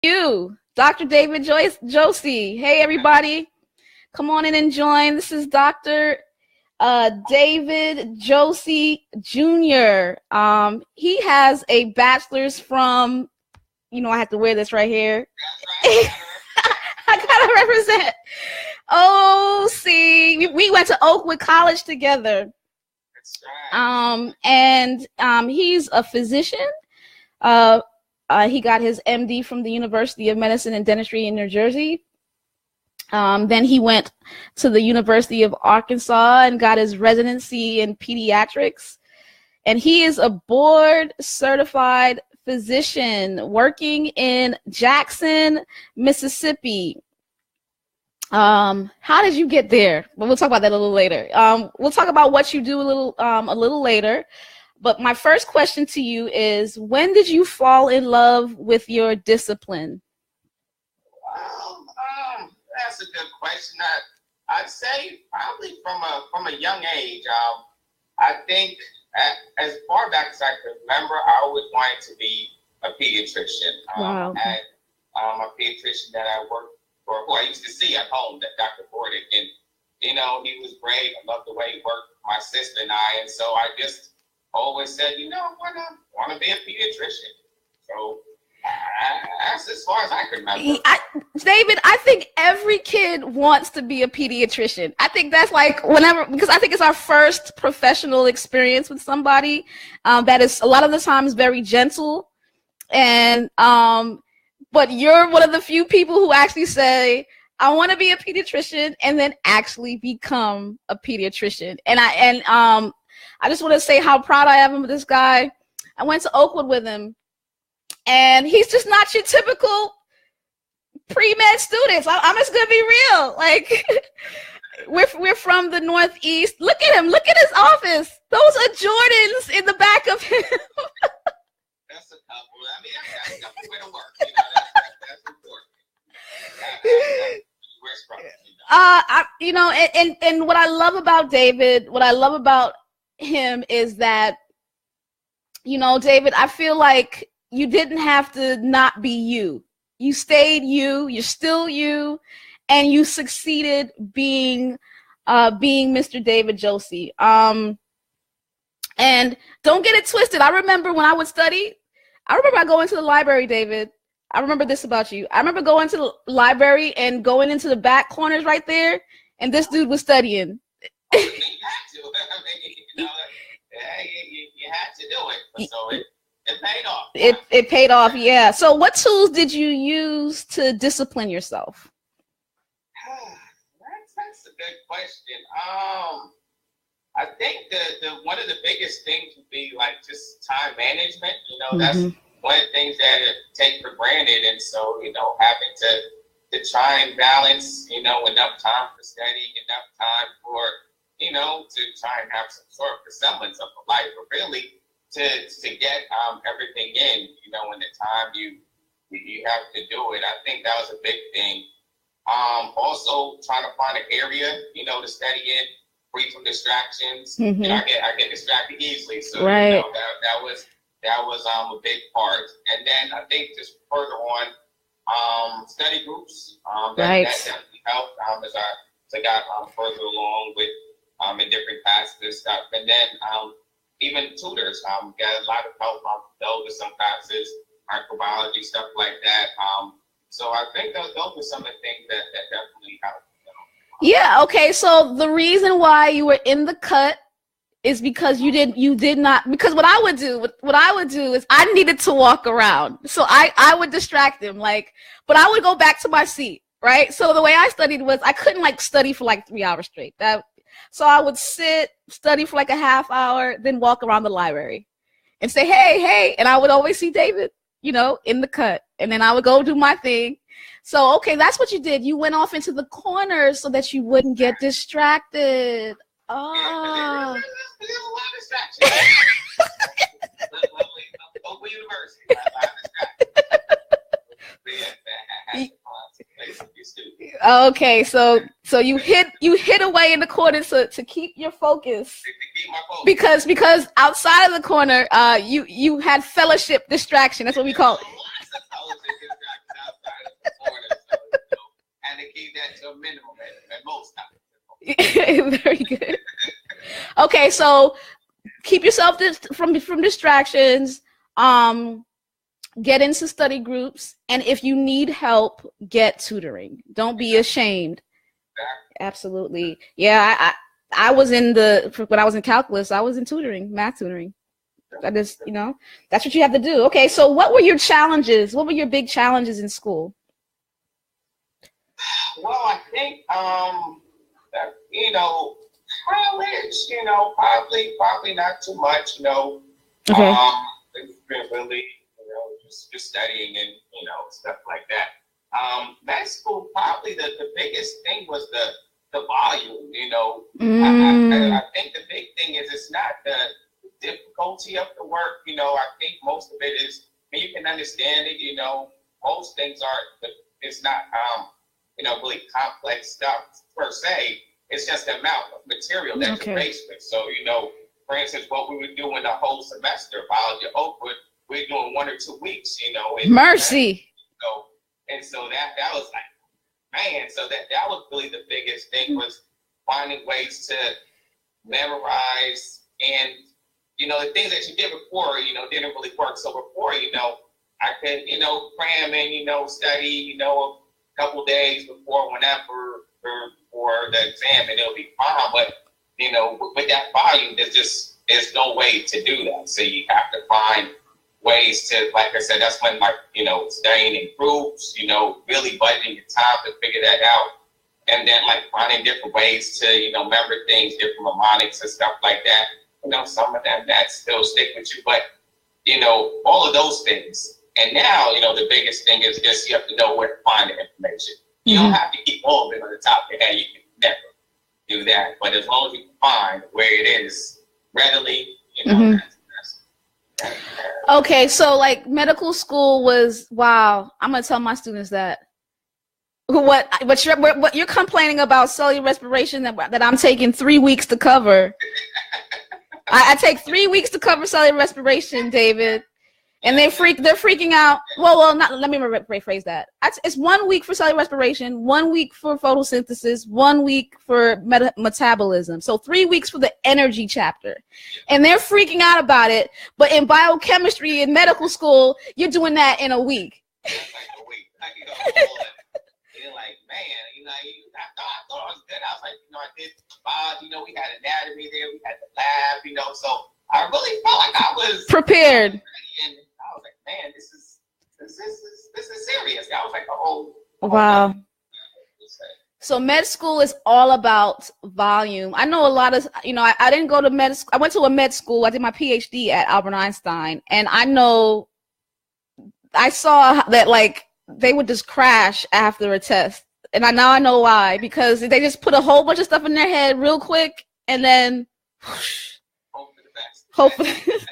You, Dr. David Josey. Hey, everybody. Come on in and join. This is Dr. David Josey Jr. He has a bachelor's from, I have to wear this right here. I gotta represent. Oh, see, we went to Oakwood College together. That's right. And he's a physician. He got his MD from the University of Medicine and Dentistry in New Jersey. Then he went to the University of Arkansas and got his residency in pediatrics. And he is a board certified physician working in Jackson, Mississippi. How did you get there? Well, we'll talk about that a little later. We'll talk about what you do a little later. But my first question to you is, when did you fall in love with your discipline? That's a good question. I'd say probably from a young age. I think as far back as I can remember, I always wanted to be a pediatrician. Wow. I had a pediatrician that I worked for, who I used to see at home, that Dr. Bordick, and he was great. I loved the way he worked with my sister and I, and so I just always said, I want to be a pediatrician. So that's as far as I can remember. David, I think every kid wants to be a pediatrician. I think that's like because I think it's our first professional experience with somebody that is a lot of the times very gentle. And but you're one of the few people who actually say, I want to be a pediatrician, and then actually become a pediatrician. And I just want to say how proud I am of this guy. I went to Oakwood with him, and he's just not your typical pre-med students. I'm just gonna be real. Like, we're from the Northeast. Look at him. Look at his office. Those are Jordans in the back of him. That's a couple. I mean, that's a couple way to work. That's important. Where's from? And what I love about David, what I love about him is that, David, I feel like you didn't have to not be you. You stayed you're still you, and you succeeded being Mr. David Josey. And don't get it twisted. I remember when I would study, I go into the library, David. I remember this about you. I remember going to the library and going into the back corners right there, and this dude was studying. You had to do it, so it paid off. It paid off, yeah. So what tools did you use to discipline yourself? That's a good question. I think the one of the biggest things would be like just time management. That's one of the things that I take for granted, and so having to try and balance enough time for studying, enough time for to try and have some sort of semblance of a life, but really to get everything in, in the time you have to do it. I think that was a big thing. Also trying to find an area, to study in, free from distractions. I get distracted easily, so right. That was a big part. And then I think just further on, study groups. That definitely helped as I got further along with in different classes and stuff. And then even tutors got a lot of help with some classes, microbiology, stuff like that. So I think those were some of the things that definitely helped. Yeah, okay. So the reason why you were in the cut is because you did not, because what I would do is I needed to walk around. So I would distract him, but I would go back to my seat, right? So the way I studied was I couldn't study for 3 hours straight. So I would sit, study for a half hour, then walk around the library and say, hey, and I would always see David, in the cut, and then I would go do my thing. So, okay, that's what you did. You went off into the corner so that you wouldn't get distracted. Oh. Yeah, there's a lot of distractions. Local university. Okay, so you hid away in the corner to keep your focus. Because outside of the corner, you had fellowship distraction. That's what we call it. that to a minimum at most times. Very good. Okay, so keep yourself from distractions. Get into study groups, and if you need help, get tutoring. Don't be ashamed. Absolutely. Yeah, I was when I was in calculus, I was in tutoring, math tutoring. I just, that's what you have to do. Okay, so what were your challenges? What were your big challenges in school? Well, I think college, probably not too much, Okay. It's been really, just studying and, stuff like that. Med school, probably the biggest thing was the volume, I think the big thing is it's not the difficulty of the work, I think most of it is, you can understand it, most things it's not, really complex stuff per se. It's just the amount of material that you're faced with. So, for instance, what we were doing the whole semester, biology at Oakwood, we're doing 1 or 2 weeks, Mercy. And so that was like, man, so that was really the biggest thing, was finding ways to memorize and, the things that you did before, didn't really work. So before, I could, cram in, study, a couple days before whenever for the exam, and it'll be fine. But, with that volume, there's no way to do that. So you have to find ways to, like I said, that's when studying in groups, really budgeting your time to figure that out. And then finding different ways to, remember things, different mnemonics and stuff like that. Some of them that still stick with you, but, all of those things. And now, the biggest thing is just you have to know where to find the information. You don't have to keep all of it on the top of your head. You can never do that. But as long as you can find where it is readily, that's okay, so medical school was, wow. I'm gonna tell my students that. What you're complaining about cellular respiration that I'm taking 3 weeks to cover. I take 3 weeks to cover cellular respiration, David, and they're freaking out. Well, not. Let me rephrase that. It's 1 week for cellular respiration, 1 week for photosynthesis, 1 week for metabolism. So 3 weeks for the energy chapter, and they're freaking out about it. But in biochemistry in medical school, you're doing that in a week. I thought I was good. I was like, I did biology, we had anatomy there, we had the lab, so I really felt like I was prepared. And I was like, man, this is serious. I was like, oh, wow. So med school is all about volume. I know a lot of, I didn't go to med school. I went to a med school. I did my PhD at Albert Einstein, and I saw that they would just crash after a test. And I know why, because they just put a whole bunch of stuff in their head real quick, and then hope for the best.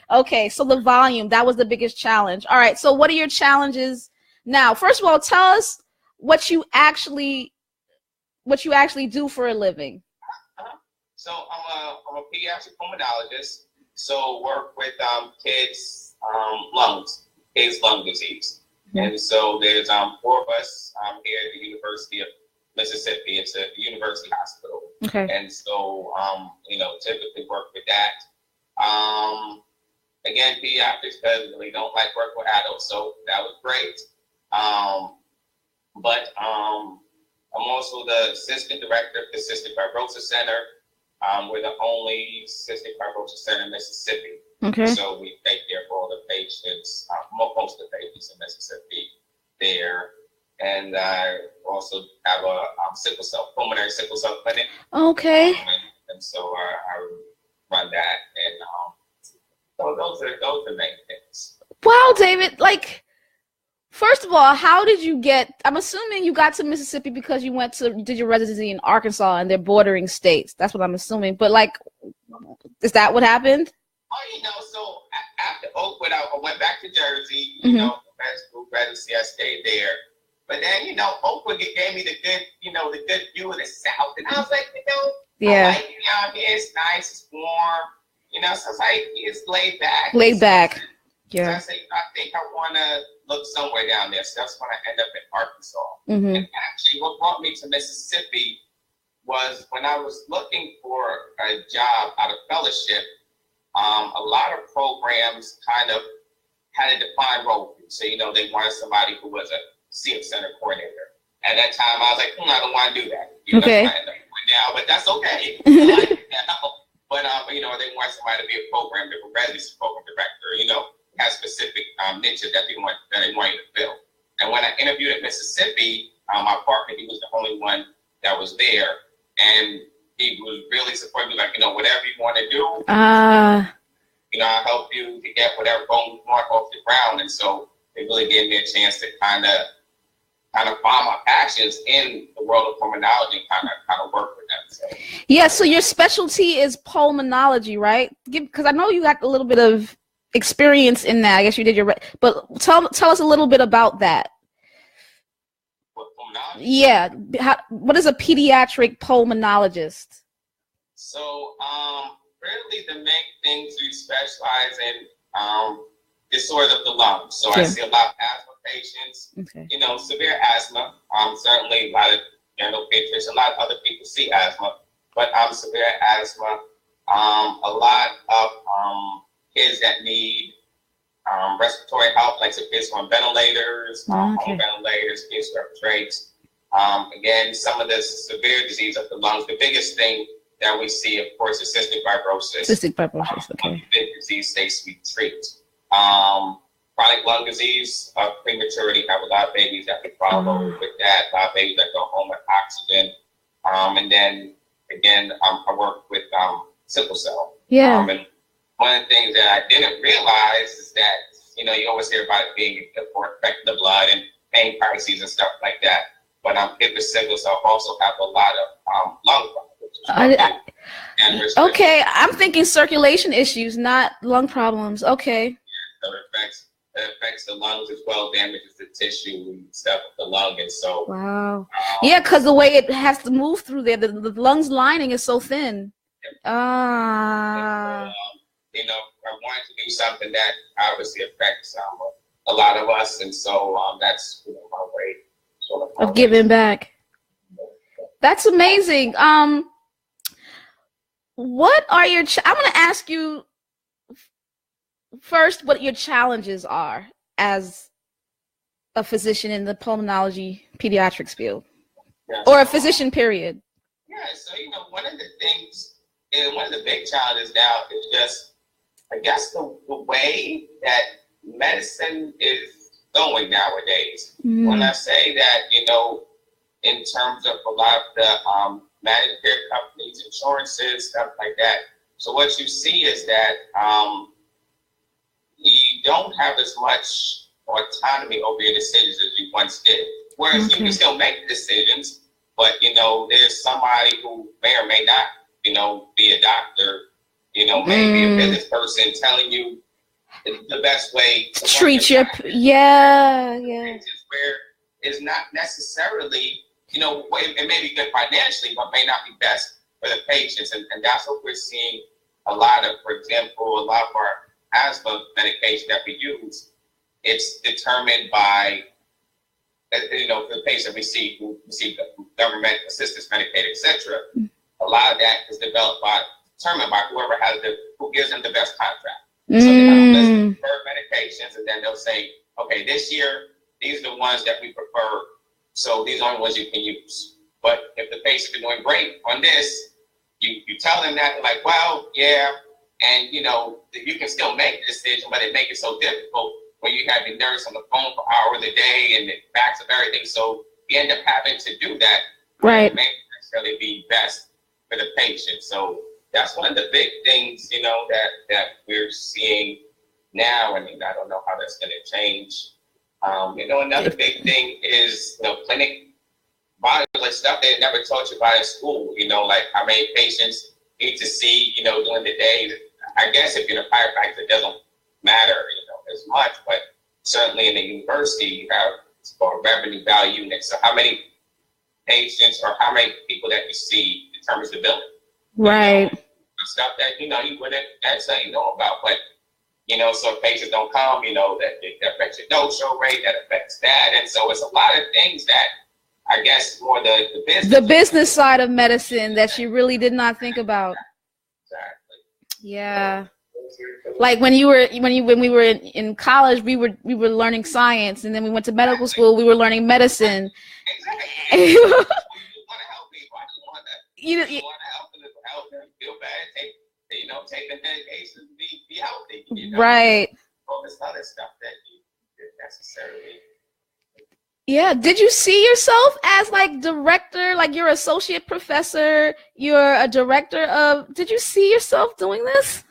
Okay, so the volume, that was the biggest challenge. All right, so what are your challenges now? First of all, tell us what you actually do for a living. So I'm a pediatric pulmonologist. So work with kids' lung disease. And so there's 4 of us here at the University of Mississippi. It's a university hospital. Okay. And so, typically work with that. Again, pediatrics, because we don't like work with adults, so that was great. But I'm also the assistant director of the Cystic Fibrosis Center. We're the only cystic fibrosis center in Mississippi. Okay. So we take care of all the patients, most of the patients in Mississippi there. And I also have a pulmonary sickle cell clinic. Okay. And so I run that. And so those are the main things. Wow, David, first of all, how did you I'm assuming you got to Mississippi because you did your residency in Arkansas and they're bordering states. That's what I'm assuming. But is that what happened? Oh, so after Oakwood, I went back to Jersey, med school residency, I stayed there. But then, Oakwood gave me the good view of the South. And I was like, I like it out here. It's nice, it's warm. So it's it's laid back. Laid back. Yeah. So I think I want to look somewhere down there. So that's when I end up in Arkansas. Mm-hmm. And actually, what brought me to Mississippi was when I was looking for a job out of fellowship. A lot of programs kind of had a defined role. So, they wanted somebody who was a CF center coordinator. At that time, I was like, I don't want to do that. Okay. That's what I end up doing now, but that's okay. I like it now. But, they want somebody to be a program residency program director, has specific niches that they want you to fill. And when I interviewed at Mississippi, my partner, he was the only one that was there. And he was really supportive, like, whatever you want to do, I'll help you to get whatever bone you want off the ground. And so it really gave me a chance to kind of find my passions in the world of pulmonology, kind of work with them. So. Yeah, so your specialty is pulmonology, right? Because I know you got a little bit of experience in that. I guess you did but tell us a little bit about that. Yeah. What is a pediatric pulmonologist? So, really the main things we specialize in disorders of the lungs. So I see a lot of asthma patients, severe asthma. Certainly a lot of general pediatricians, a lot of other people see asthma, but severe asthma. A lot of kids that need respiratory help, like kids on ventilators, home ventilators, kids who have trachs. Again, some of the severe disease of the lungs. The biggest thing that we see, of course, is cystic fibrosis. Cystic fibrosis, okay. Big disease states we treat. Chronic lung disease, prematurity, have a lot of babies that we follow with that, a lot of babies that go home with oxygen. And then, again, I work with sickle cell. Yeah. And one of the things that I didn't realize is that, you always hear about it being affecting the blood and pain crises and stuff like that. But kids with sickle cell also have a lot of lung problems. Okay, I'm thinking circulation issues, not lung problems. Okay. So it affects the lungs as well, damages the tissue and stuff of the lung. And so. Wow. Yeah, because the way it has to move through there, the lungs lining is so thin. I wanted to do something that obviously affects a lot of us. And so that's my way of giving back. That's amazing. What are your I'm going to ask you first what your challenges are as a physician in the pulmonology pediatrics field, or a physician period. Yeah, so one of the things, and one of the big challenges now is just, I guess, the way that medicine is going nowadays. When I say that, in terms of a lot of the managed care companies, insurances, stuff like that. So what you see is that you don't have as much autonomy over your decisions as you once did. Whereas you can still make decisions, but there's somebody who may or may not, be a doctor, maybe a business person telling you the best way to treat your where it's not necessarily, it may be good financially, but may not be best for the patients. And that's what we're seeing a lot of. For example, a lot of our asthma medication that we use, it's determined by, for the patient we see who receive government assistance Medicaid, etc. A lot of that is developed determined by who gives them the best contract. So they have a list of preferred medications, and then they'll say, okay, this year, these are the ones that we prefer. So these are the ones you can use. But if the patient is doing great on this, you tell them that, they're like, well, yeah. And, you can still make the decision, but it makes it so difficult when you have your nurse on the phone for hours a day and it backs up everything. So you end up having to do that. Right. It may not necessarily be best for the patient. So that's one of the big things, that we're seeing now. And I don't know how that's going to change. Another big thing is, clinic violence stuff they never taught you about in school, like how many patients need to see, during the day. I guess if you're a chiropractor, it doesn't matter, as much, but certainly in the university, you have what's called revenue value unit. So how many patients or how many people that you see determines the billing. Right. Stuff that, you wouldn't necessarily know about, but, so if patients don't come, that affects your no-show rate, that affects that. And so it's a lot of things that I guess more the business. The business side of medicine that you really did not think about. Exactly. Yeah. Like when we were in college, we were learning science, and then we went to medical school, we were learning medicine. Exactly. You want to help people. I just want to. You want to help them feel bad. Take the medication, be healthy. Right. All this other stuff that you didn't necessarily. Yeah. Did you see yourself as like director, like you're associate professor, you're a director of, did you see yourself doing this?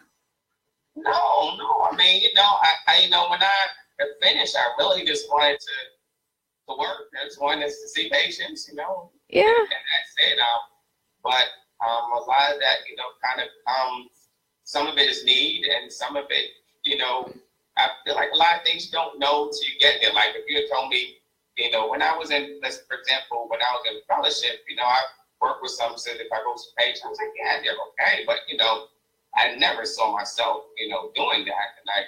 No. I mean, I when I finished, I really just wanted to work. I just wanted to see patients, Yeah. And that's it. But a lot of that, kind of, some of it is need, and some of it, I feel like a lot of things you don't know till you get there. Like if you had told me, when I was in, for example, when I was in fellowship, I worked with some, said if I go to patients, I was like, yeah, they're okay. But, I never saw myself, doing that. And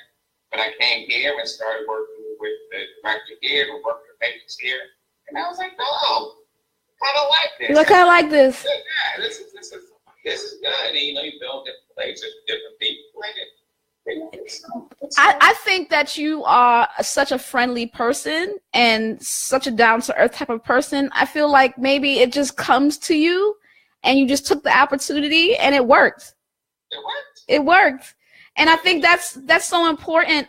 when I came here and started working with the director here and working with patients here, and I was like, no, I don't like this. Look, I like this. Yeah, this is good. And, you build different relationships with different people. I think that you are such a friendly person and such a down-to-earth type of person. I feel like maybe it just comes to you and you just took the opportunity and it worked. It worked. And I think that's so important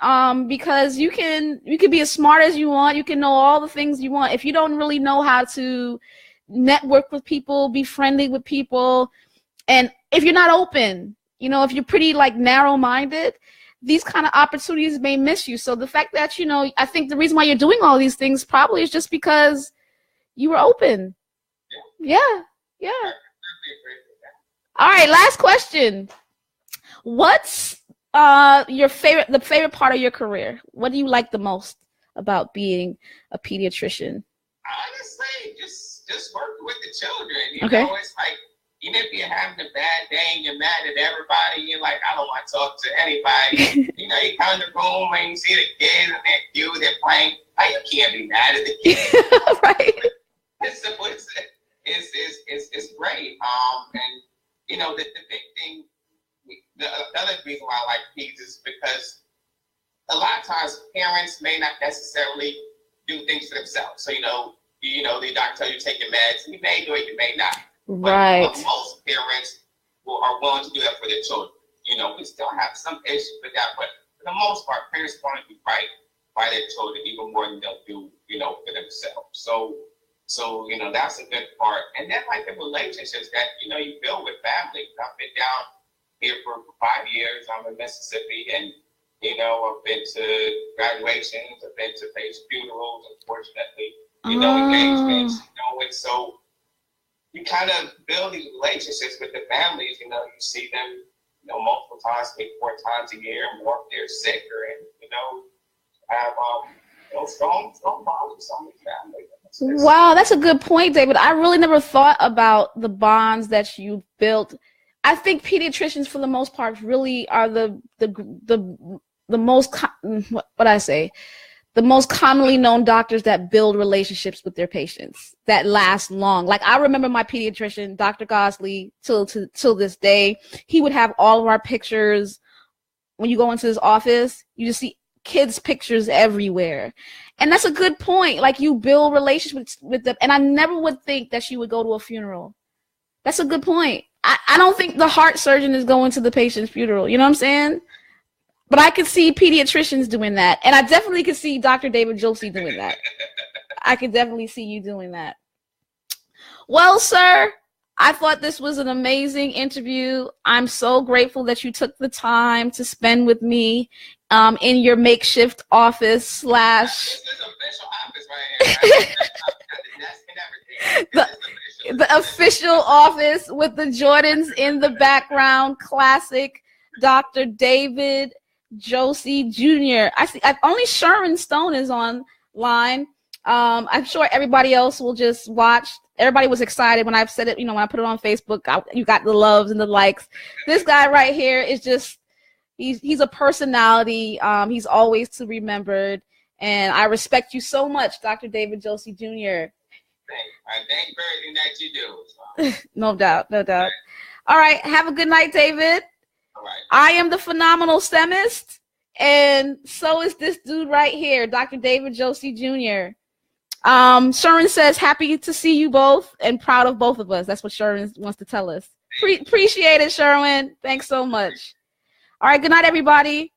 because you can be as smart as you want. You can know all the things you want. If you don't really know how to network with people, be friendly with people, and if you're not open, if you're pretty like narrow-minded, these kind of opportunities may miss you. So the fact that, I think the reason why you're doing all these things probably is just because you were open. Yeah. All right, last question. What's the favorite part of your career? What do you like the most about being a pediatrician? Honestly, just working with the children. Okay. It's like, even if you're having a bad day and you're mad at everybody, you're like, I don't want to talk to anybody. You come in the room and you see the kids and they're cute, they're playing. You can't be mad at the kids. Right. It's great. And the big thing, the other reason why I like peds is because a lot of times parents may not necessarily do things for themselves. So the doctor tells you to take your meds, and you may do it, you may not. Right. But most parents are willing to do that for their children. We still have some issues with that, but for the most part, parents want to be right by their children even more than they'll do, for themselves. So that's a good part. And then like the relationships that, you build with family. I've been down here for 5 years. I'm in Mississippi, and, I've been to graduations, I've been to patient funerals, unfortunately, engagements, and so you kind of build these relationships with the families. You see them, multiple times, maybe 4 times a year, more if they're sick, or have strong bonds with some of the families. Wow, that's a good point, David. I really never thought about the bonds that you built. I think pediatricians, for the most part, really are the most the most commonly known doctors that build relationships with their patients that last long. Like I remember my pediatrician, Dr. Gosley, till this day. He would have all of our pictures. When you go into his office, you just see kids' pictures everywhere. And that's a good point. Like you build relationships with them. And I never would think that she would go to a funeral. That's a good point. I don't think the heart surgeon is going to the patient's funeral. You know what I'm saying? But I could see pediatricians doing that. And I definitely could see Dr. David Josey doing that. I could definitely see you doing that. Well, sir, I thought this was an amazing interview. I'm so grateful that you took the time to spend with me in your makeshift office / This is official office right here. the official office with the Jordans in the background. Classic Dr. David Josey Jr. I see. Only Sharon Stone is online. I'm sure everybody else will just watch. Everybody was excited when I've said it. When I put it on Facebook, you got the loves and the likes. This guy right here is just. He's a personality. He's always to be remembered, and I respect you so much, Dr. David Josey Jr. I thank for everything that you do. So. No doubt, no doubt. All right, have a good night, David. All right. I am the phenomenal STEMist, and so is this dude right here, Dr. David Josey Jr. Sherwin says, happy to see you both and proud of both of us. That's what Sherwin wants to tell us. Appreciate it, Sherwin. Thanks so much. All right, good night, everybody.